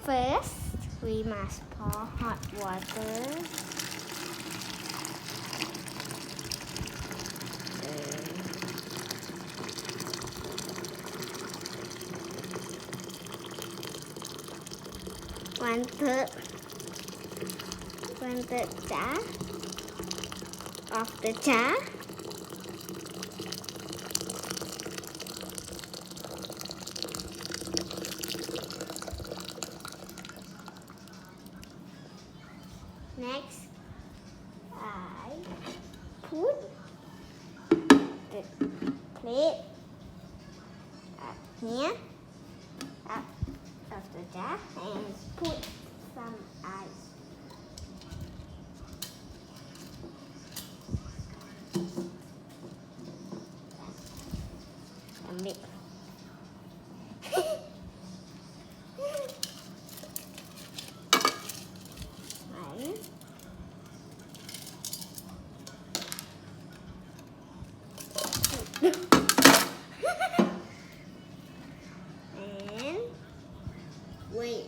First, we must pour hot water. One third jar of the jar. Next, I put the plate up here, up of the jar, and put some ice. A bit. And wait.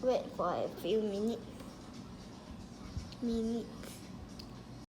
Wait for a few minutes.